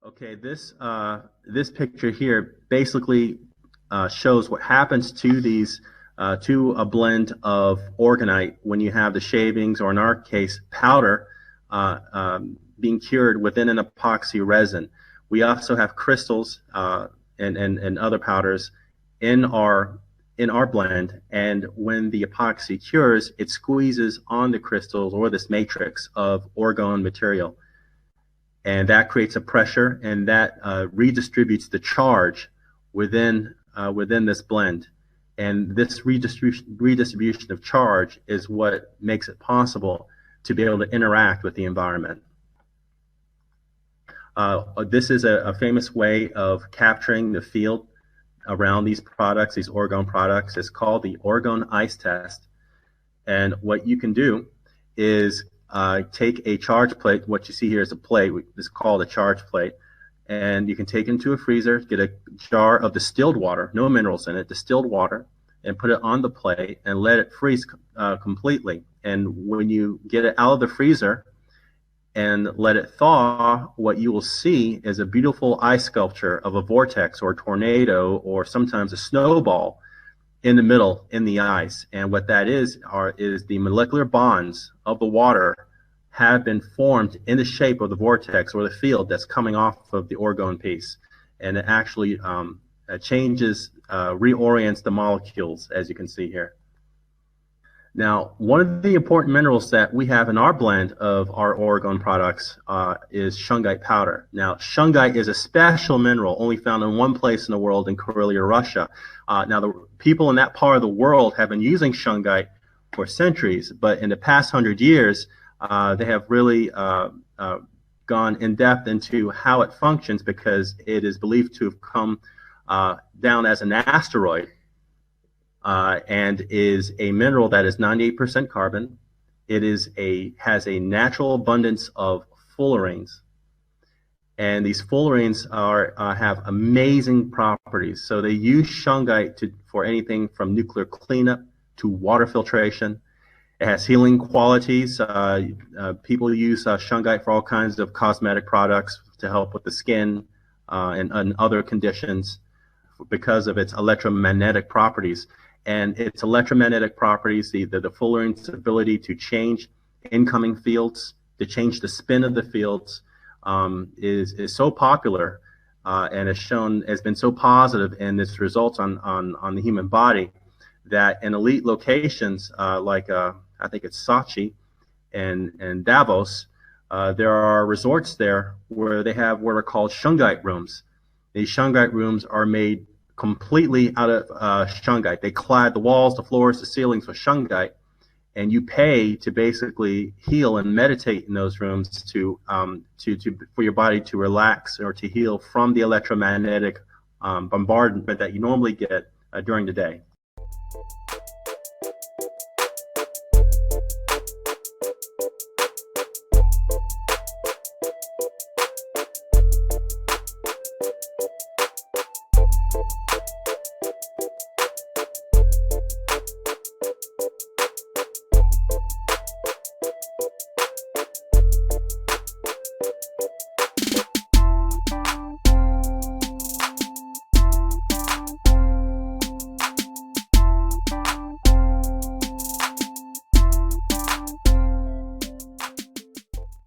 Okay, this picture here basically shows what happens to these to a blend of orgonite when you have the shavings, or in our case, powder, being cured within an epoxy resin. We also have crystals and other powders in our blend, and when the epoxy cures, it squeezes on the crystals or this matrix of orgone material. And that creates a pressure, and that redistributes the charge within this blend. And this redistribution of charge is what makes it possible to be able to interact with the environment. This is a famous way of capturing the field around these products, these Orgone products. It's called the Orgone ice test. And what you can do is take a charge plate. What you see here is a plate. It's called a charge plate. And you can take it into a freezer, get a jar of distilled water, no minerals in it, distilled water, and put it on the plate and let it freeze completely. And when you get it out of the freezer and let it thaw, what you will see is a beautiful ice sculpture of a vortex or a tornado or sometimes a snowball in the middle in the ice. And what that is the molecular bonds of the water have been formed in the shape of the vortex or the field that's coming off of the Orgone piece. And it actually changes, reorients the molecules, as you can see here. Now, one of the important minerals that we have in our blend of our Orgone products is shungite powder. Now, shungite is a special mineral only found in one place in the world, in Karelia, Russia. Now, the people in that part of the world have been using shungite for centuries, but in the past 100 years, they have really gone in depth into how it functions, because it is believed to have come down as an asteroid. And is a mineral that is 98% carbon. It has a natural abundance of fullerenes, and these fullerenes have amazing properties. So they use shungite for anything from nuclear cleanup to water filtration. It has healing qualities. People use shungite for all kinds of cosmetic products to help with the skin and other conditions because of its electromagnetic properties. And its electromagnetic properties, the fullerene's ability to change incoming fields, to change the spin of the fields, is so popular and has been so positive in its results on the human body, that in elite locations like I think it's Sochi and Davos, there are resorts there where they have what are called shungite rooms. These shungite rooms are made completely out of shungite. They clad the walls, the floors, the ceilings with shungite, and you pay to basically heal and meditate in those rooms for your body to relax or to heal from the electromagnetic bombardment that you normally get during the day.